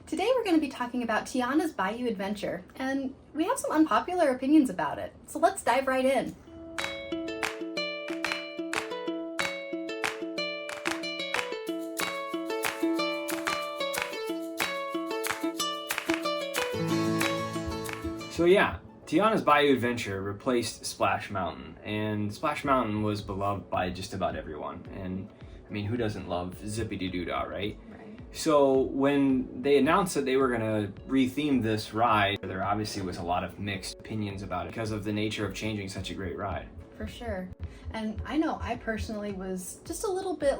Today we're going to be talking about Tiana's Bayou adventure, and we have some unpopular opinions about it. So let's dive right in. So yeah, Tiana's Bayou Adventure replaced Splash Mountain, and Splash Mountain was beloved by just about everyone. And I mean, who doesn't love Zippity-Doo-Dah, right? So when they announced that they were gonna retheme this ride, there obviously was a lot of mixed opinions about it because of the nature of changing such a great ride. For sure. And I know I personally was just a little bit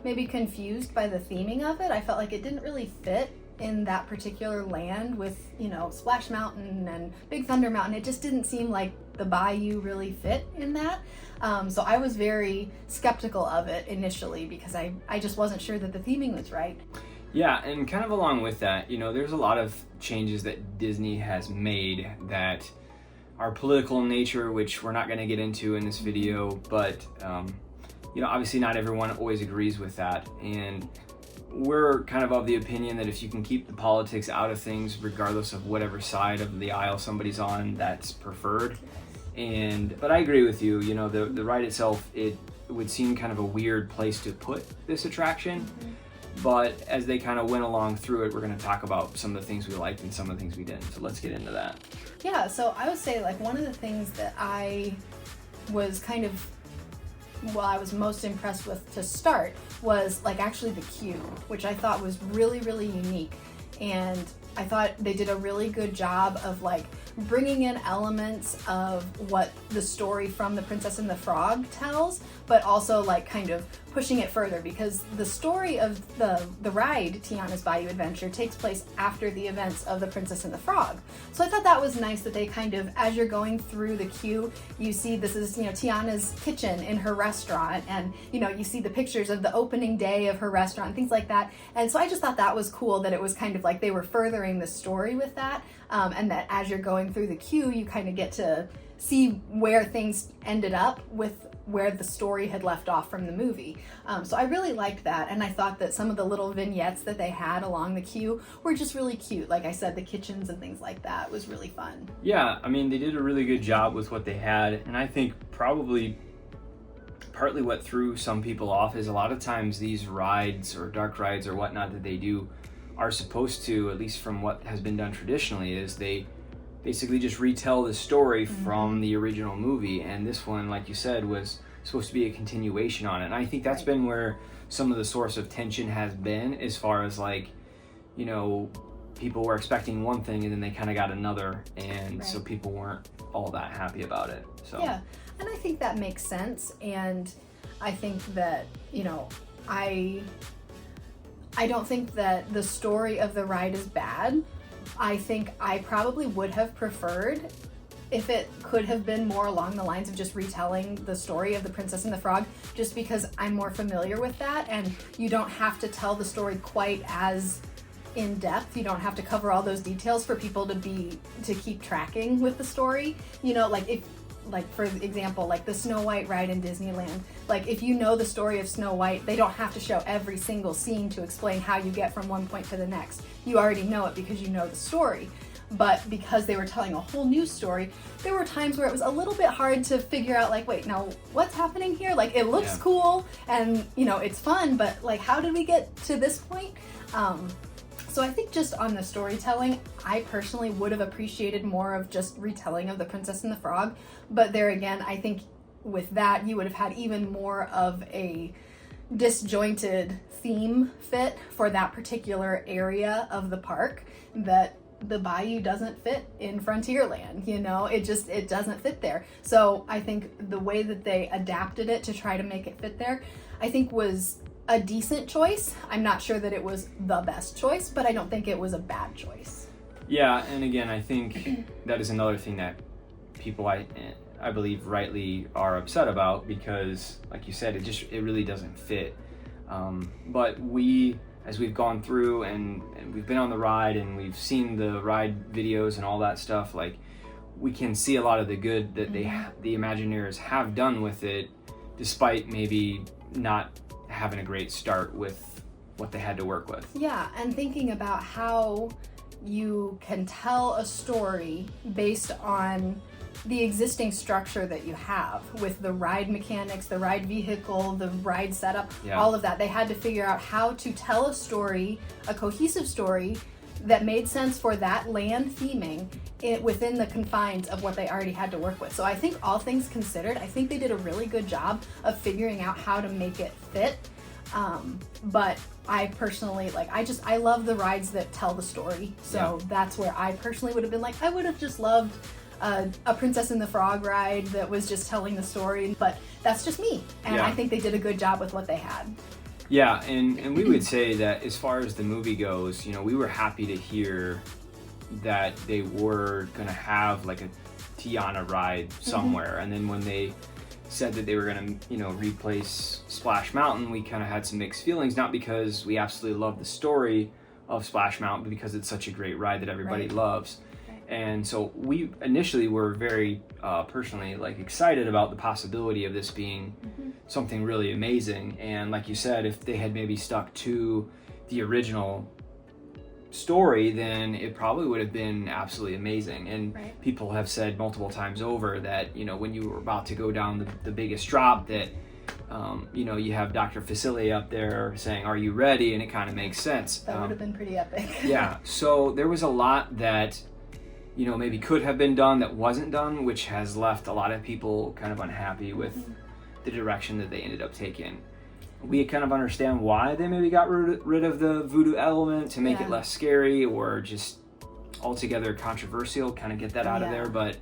maybe confused by the theming of it. I felt like it didn't really fit in that particular land with, Splash Mountain and Big Thunder Mountain. It just didn't seem like the Bayou really fit in that. So I was very skeptical of it initially because I just wasn't sure that the theming was right. Yeah, and kind of along with that, there's a lot of changes that Disney has made that are political in nature, which we're not going to get into in this video, but obviously not everyone always agrees with that. And we're kind of the opinion that if you can keep the politics out of things, regardless of whatever side of the aisle somebody's on, that's preferred. But I agree with you, the ride itself, it would seem kind of a weird place to put this attraction. But as they kind of went along through it, we're going to talk about some of the things we liked and some of the things we didn't. So let's get into that. Yeah, so I would say one of the things that I was I was most impressed with to start was actually the queue, which I thought was really, really unique. And I thought they did a really good job of bringing in elements of what the story from The Princess and the Frog tells, but also kind of pushing it further, because the story of the ride Tiana's Bayou Adventure takes place after the events of The Princess and the Frog. So I thought that was nice that they kind of, as you're going through the queue, you see this is Tiana's kitchen in her restaurant, and you see the pictures of the opening day of her restaurant, things like that. And so I just thought that was cool that it was kind of they were furthering the story with that, and that as you're going through the queue, you kind of get to see where things ended up with where the story had left off from the movie. So I really liked that, and I thought that some of the little vignettes that they had along the queue were just really cute. Like I said, the kitchens and things like that was really fun. Yeah, I mean, they did a really good job with what they had, and I think probably partly what threw some people off is a lot of times these rides or dark rides or whatnot that they do are supposed to, at least from what has been done traditionally, is they basically just retell the story from the original movie. And this one, like you said, was supposed to be a continuation on it. And I think that's been where some of the source of tension has been, as far as people were expecting one thing and then they kind of got another. And so people weren't all that happy about it. So yeah, and I think that makes sense. And I think that, I don't think that the story of the ride is bad. I think I probably would have preferred if it could have been more along the lines of just retelling the story of The Princess and the Frog, just because I'm more familiar with that, and you don't have to tell the story quite as in depth. You don't have to cover all those details for people to keep tracking with the story. For example, the Snow White ride in Disneyland. If you know the story of Snow White, they don't have to show every single scene to explain how you get from one point to the next. You already know it because you know the story. But because they were telling a whole new story, there were times where it was a little bit hard to figure out, wait, now what's happening here? It looks cool and, it's fun, but how did we get to this point? So I think just on the storytelling, I personally would have appreciated more of just retelling of The Princess and the Frog. But there again, I think with that, you would have had even more of a disjointed theme fit for that particular area of the park that the Bayou doesn't fit in Frontierland. It doesn't fit there. So I think the way that they adapted it to try to make it fit there, I think was a decent choice. I'm not sure that it was the best choice, but I don't think it was a bad choice. Yeah, and again, I think that is another thing that people, I believe, rightly are upset about, because, like you said, it really doesn't fit. But as we've gone through and we've been on the ride and we've seen the ride videos and all that stuff, we can see a lot of the good that the Imagineers have done with it, despite maybe not having a great start with what they had to work with. Yeah, and thinking about how you can tell a story based on the existing structure that you have with the ride mechanics, the ride vehicle, the ride setup, all of that. They had to figure out how to tell a story, a cohesive story that made sense for that land theming within the confines of what they already had to work with. So I think all things considered, I think they did a really good job of figuring out how to make it fit. But I personally, like, I love the rides that tell the story. So that's where I personally would have been like, I would have just loved a Princess and the Frog ride that was just telling the story, but that's just me. And I think they did a good job with what they had. Yeah, and we would say that as far as the movie goes, you know, we were happy to hear that they were going to have like a Tiana ride somewhere. And then when they said that they were going to, you know, replace Splash Mountain, we kind of had some mixed feelings, not because we absolutely love the story of Splash Mountain, but because it's such a great ride that everybody loves. And so we initially were very personally like excited about the possibility of this being something really amazing. And like you said, if they had maybe stuck to the original story, then it probably would have been absolutely amazing. And people have said multiple times over that, you know, when you were about to go down the biggest drop, that you know, you have Dr. Facilier up there saying, "Are you ready?" And it kind of makes sense. That would have been pretty epic. Yeah, so there was a lot that, you know, maybe could have been done that wasn't done, which has left a lot of people kind of unhappy with the direction that they ended up taking. We kind of understand why they maybe got rid of the voodoo element to make it less scary, or just altogether controversial, kind of get that out of there. But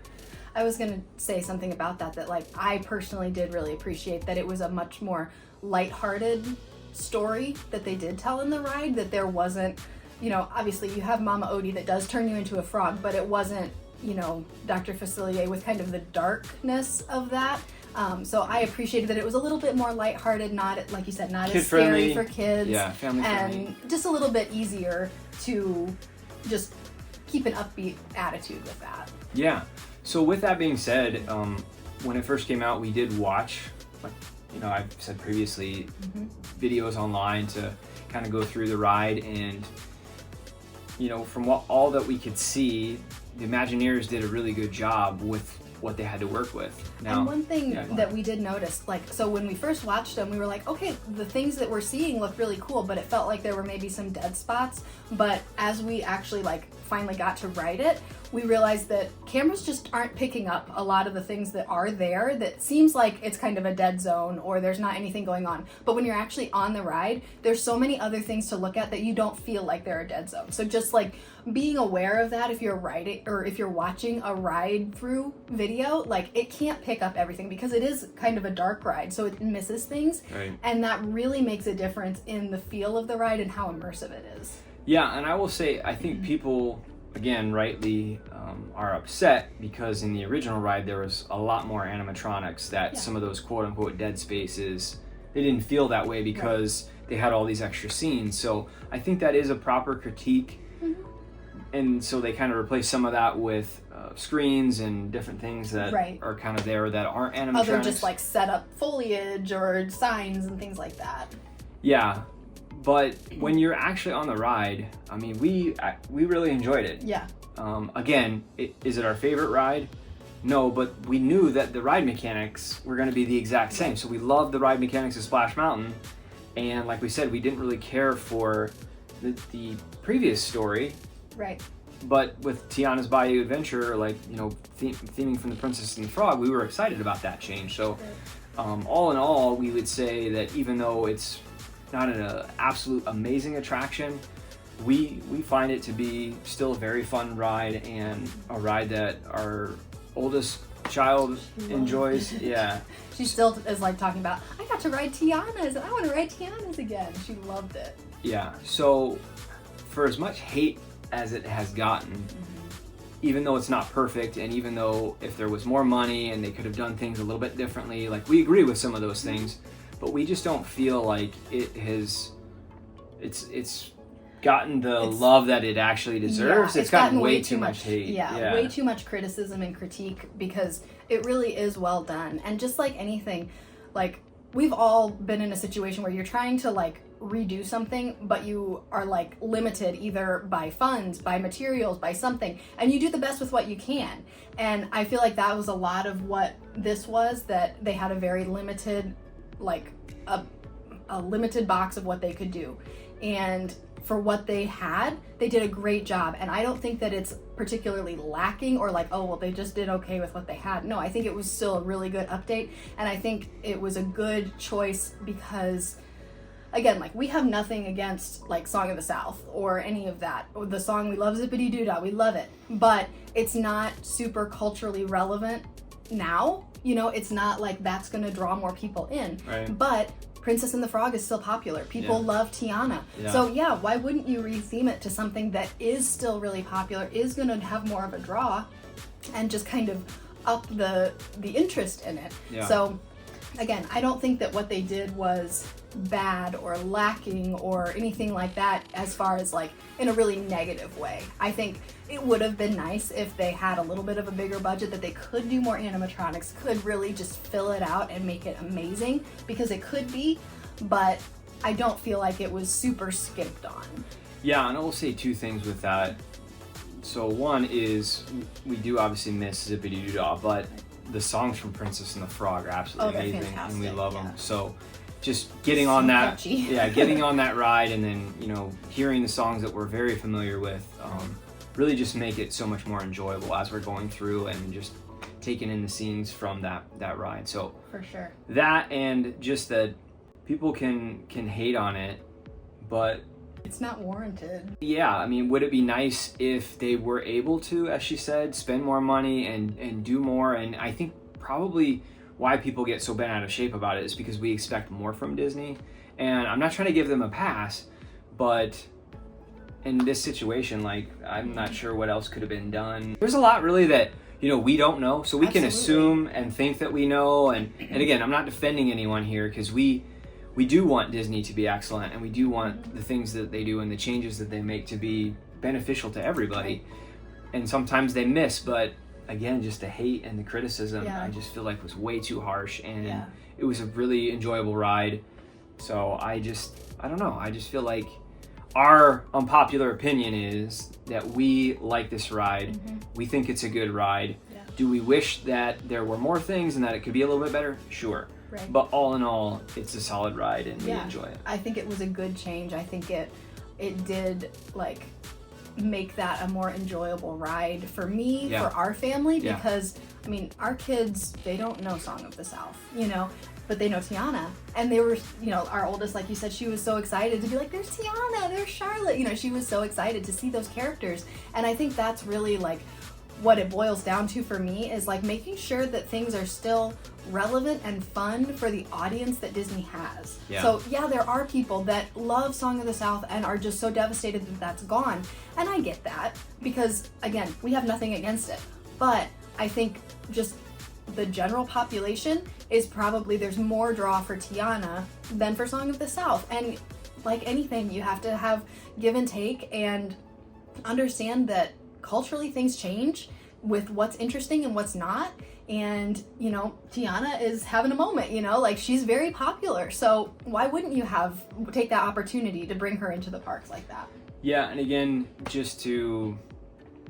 I was going to say something about that like I personally did really appreciate that it was a much more lighthearted story that they did tell in the ride, that there wasn't, you know, obviously you have Mama Odie that does turn you into a frog, but it wasn't, you know, Dr. Facilier with kind of the darkness of that. So I appreciated that it was a little bit more lighthearted, not, like you said, not as scary for kids. Yeah, family friendly. And just a little bit easier to just keep an upbeat attitude with that. Yeah. So with that being said, when it first came out, we did watch, like, you know, I've said previously, videos online to kind of go through the ride. And, you know, from all that we could see, the Imagineers did a really good job with what they had to work with. Now, and one thing that we did notice, like, so when we first watched them, we were like, okay, the things that we're seeing look really cool, but it felt like there were maybe some dead spots. But as we actually like finally got to ride it, we realized that cameras just aren't picking up a lot of the things that are there that seems like it's kind of a dead zone or there's not anything going on. But when you're actually on the ride, there's so many other things to look at that you don't feel like they're a dead zone. So just like being aware of that if you're riding or if you're watching a ride through video, like it can't pick up everything because it is kind of a dark ride, so it misses things. And that really makes a difference in the feel of the ride and how immersive it is. Yeah, and I will say, I think people, again, rightly are upset because in the original ride there was a lot more animatronics that some of those quote-unquote dead spaces, they didn't feel that way because they had all these extra scenes. So I think that is a proper critique. And so they kind of replace some of that with screens and different things that are kind of there that aren't animatronics. Other just like set up foliage or signs and things like that. Yeah. But when you're actually on the ride, I mean, we really enjoyed it. Yeah. Again, is it our favorite ride? No, but we knew that the ride mechanics were going to be the exact same. So we loved the ride mechanics of Splash Mountain. And like we said, we didn't really care for the previous story. Right. But with Tiana's Bayou Adventure, like, you know, theming from the Princess and the Frog, we were excited about that change. So all in all, we would say that even though it's not an absolute amazing attraction, we find it to be still a very fun ride and a ride that our oldest child enjoys. Yeah. She still is like talking about, I got to ride Tiana's and I want to ride Tiana's again. She loved it. Yeah. So for as much hate as it has gotten, even though it's not perfect, and even though if there was more money and they could have done things a little bit differently, like we agree with some of those things, but we just don't feel like it has, it's gotten the love that it actually deserves. Yeah, it's gotten way too much hate. Yeah, way too much criticism and critique because it really is well done. And just like anything, like we've all been in a situation where you're trying to like redo something, but you are like limited either by funds, by materials, by something, and you do the best with what you can. And I feel like that was a lot of what this was, that they had a very limited, like a limited box of what they could do. And for what they had, they did a great job. And I don't think that it's particularly lacking or like, oh, well, they just did okay with what they had. No, I think it was still a really good update. And I think it was a good choice because, again, like, we have nothing against like Song of the South or any of that. Or the song, we love Zippity Doo Dah, we love it. But it's not super culturally relevant now. You know, it's not like that's gonna draw more people in. Right. But Princess and the Frog is still popular. People love Tiana. Yeah. So yeah, why wouldn't you retheme it to something that is still really popular, is going to have more of a draw, and just kind of up the interest in it. Yeah. So again, I don't think that what they did was bad or lacking or anything like that as far as like in a really negative way. I think it would have been nice if they had a little bit of a bigger budget, that they could do more animatronics, could really just fill it out and make it amazing, because it could be, but I don't feel like it was super skimped on. Yeah, and I will say two things with that. So one is, we do obviously miss Zippity Doo Dah, but the songs from Princess and the Frog are absolutely amazing, fantastic, and we love them. yeah. So just getting on So that, catchy. yeah, getting on that ride, and then, you know, hearing the songs that we're very familiar with, really just make it so much more enjoyable as we're going through and just taking in the scenes from that ride. So For sure. that, and just that people can hate on it, but It's not warranted. yeah, I mean, would it be nice if they were able to, as she said, spend more money and do more? And I think probably why people get so bent out of shape about it is because we expect more from Disney. And I'm not trying to give them a pass, but in this situation, like, I'm not sure what else could have been done. There's a lot really that, you know, we don't know, so we can assume and think that we know. And again, I'm not defending anyone here, because we do want Disney to be excellent, and we do want the things that they do and the changes that they make to be beneficial to everybody. And sometimes they miss, but again, just the hate and the criticism, I just feel like was way too harsh, and it was a really enjoyable ride. So I don't know, I just feel like our unpopular opinion is that we like this ride. We think it's a good ride. Do we wish that there were more things and that it could be a little bit better? Sure. Right. But all in all, it's a solid ride, and we enjoy it. I think it was a good change. I think it did like make that a more enjoyable ride for me, for our family, because I mean, our kids, they don't know Song of the South, you know, but they know Tiana, and they were, you know, our oldest, like you said, she was so excited to be like, there's Tiana, there's Charlotte, you know, she was so excited to see those characters. And I think that's really like what it boils down to for me, is like making sure that things are still relevant and fun for the audience that Disney has. So yeah, there are people that love Song of the South and are just so devastated that that's gone, and I get that, because again, we have nothing against it, but I think just the general population is probably, there's more draw for Tiana than for Song of the South. And like anything, you have to have give and take and understand that culturally things change with what's interesting and what's not. And, you know, Tiana is having a moment, you know, like, she's very popular. So why wouldn't you take that opportunity to bring her into the parks like that? Yeah, and again, just to,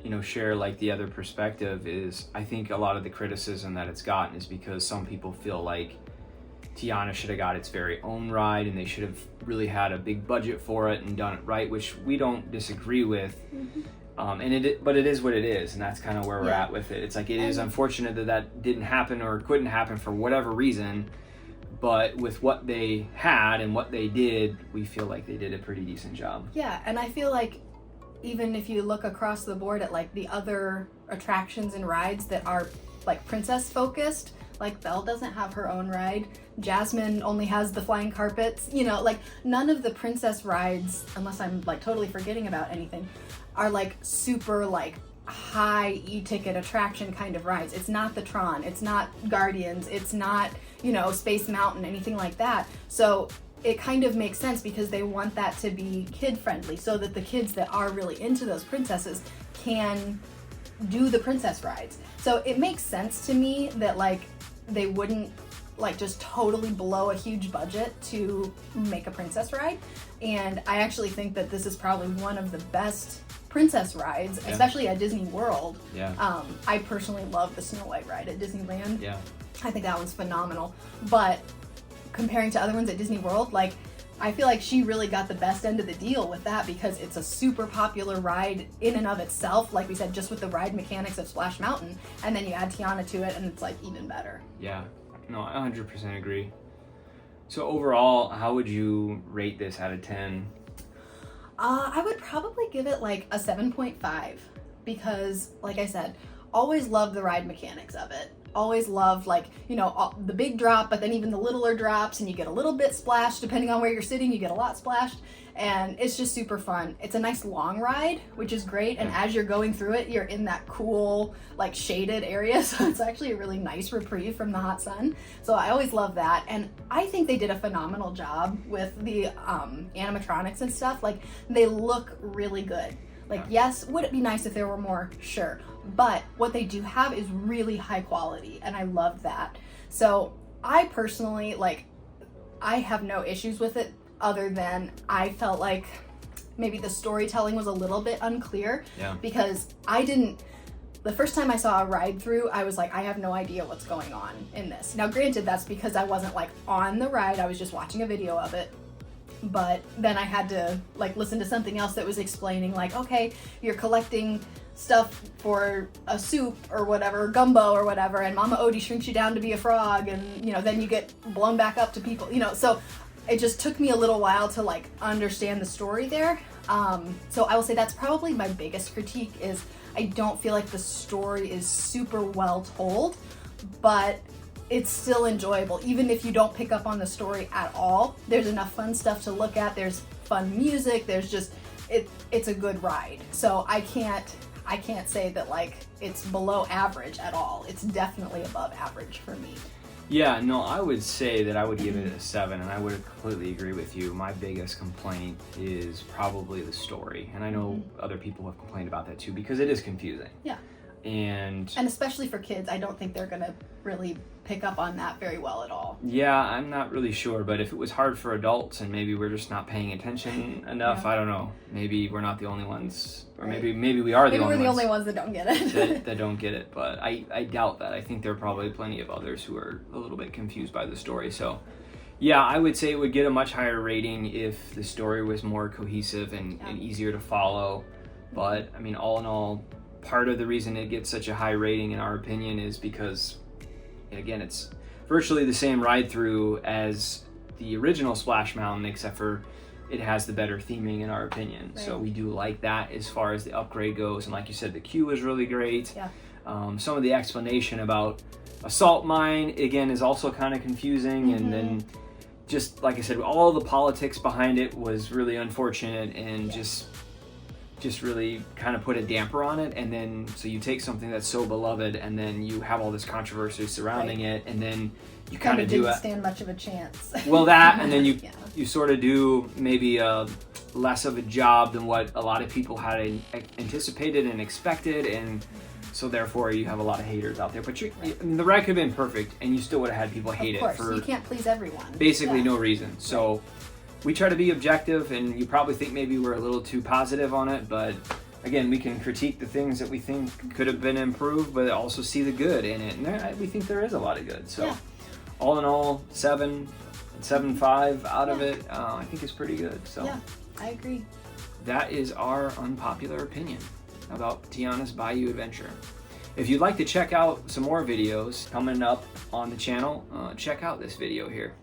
you know, share like the other perspective is, I think a lot of the criticism that it's gotten is because some people feel like Tiana should have got its very own ride, and they should have really had a big budget for it and done it right, which we don't disagree with. But it is what it is, and that's kind of where we're at with it. It's like, it is unfortunate that didn't happen or couldn't happen for whatever reason, but with what they had and what they did, we feel like they did a pretty decent job. Yeah, and I feel like even if you look across the board at like the other attractions and rides that are like princess focused, like Belle doesn't have her own ride, Jasmine only has the flying carpets, you know, like none of the princess rides, unless I'm like totally forgetting about anything, are like super like high e-ticket attraction kind of rides. It's not the Tron, it's not Guardians, it's not, you know, Space Mountain, anything like that. So it kind of makes sense, because they want that to be kid friendly, so that the kids that are really into those princesses can do the princess rides. So it makes sense to me that like they wouldn't like just totally blow a huge budget to make a princess ride. And I actually think that this is probably one of the best princess rides, especially at Disney World. I personally love the Snow White ride at Disneyland. I think that one's phenomenal. But comparing to other ones at Disney World, like, I feel like she really got the best end of the deal with that, because it's a super popular ride in and of itself, like we said, just with the ride mechanics of Splash Mountain, and then you add Tiana to it and it's like even better. Yeah, no, I 100% agree. So overall, how would you rate this out of 10? I would probably give it like a 7.5, because like I said, always love the ride mechanics of it. Always love, like, you know, the big drop, but then even the littler drops, and you get a little bit splashed depending on where you're sitting. You get a lot splashed, and it's just super fun. It's a nice long ride, which is great, and as you're going through it, you're in that cool, like, shaded area, so it's actually a really nice reprieve from the hot sun. So I always love that, and I think they did a phenomenal job with the animatronics and stuff. Like, they look really good. Like, yes, would it be nice if there were more? Sure. But what they do have is really high quality, and I love that. So I personally, like, I have no issues with it, other than I felt like maybe the storytelling was a little bit unclear. Because the first time I saw a ride through, I was like, I have no idea what's going on in this. Now, granted, that's because I wasn't, like, on the ride. I was just watching a video of it. But then I had to, like, listen to something else that was explaining, like, okay, you're collecting stuff for a soup or whatever, gumbo or whatever, and Mama Odie shrinks you down to be a frog, and, you know, then you get blown back up to people, you know. So it just took me a little while to, like, understand the story there. So I will say that's probably my biggest critique, is I don't feel like the story is super well told, but it's still enjoyable. Even if you don't pick up on the story at all, there's enough fun stuff to look at. There's fun music. There's just, it's a good ride. So I can't say that, like, it's below average at all. It's definitely above average for me. Yeah, no, I would say that I would give it a 7, and I would completely agree with you. My biggest complaint is probably the story, and I know other people have complained about that too, because it is confusing. And especially for kids, I don't think they're gonna really pick up on that very well at all. Yeah, I'm not really sure, but if it was hard for adults and maybe we're just not paying attention enough, I don't know. Maybe we're not the only ones, or maybe we are the only ones. Maybe we're the only ones that don't get it. that don't get it, but I doubt that. I think there are probably plenty of others who are a little bit confused by the story. So yeah, I would say it would get a much higher rating if the story was more cohesive and easier to follow. But I mean, all in all, part of the reason it gets such a high rating, in our opinion, is because, again, it's virtually the same ride through as the original Splash Mountain, except for it has the better theming, in our opinion. So we do like that as far as the upgrade goes. And like you said, the queue is really great. Some of the explanation about a salt mine, again, is also kind of confusing. And then, just like I said, all the politics behind it was really unfortunate, and just really kind of put a damper on it. And then, so you take something that's so beloved, and then you have all this controversy surrounding it, and then you kind of didn't stand much of a chance. Well, that, and then you sort of do maybe less of a job than what a lot of people had anticipated and expected, and so therefore you have a lot of haters out there. But I mean, the ride could have been perfect, and you still would have had people hate it for, you can't please everyone, basically no reason. So we try to be objective, and you probably think maybe we're a little too positive on it, but again, we can critique the things that we think could have been improved, but also see the good in it, and we think there is a lot of good. So all in all, 7.5 out of it, I think is pretty good. So yeah, I agree. That is our unpopular opinion about Tiana's Bayou Adventure. If you'd like to check out some more videos coming up on the channel, check out this video here.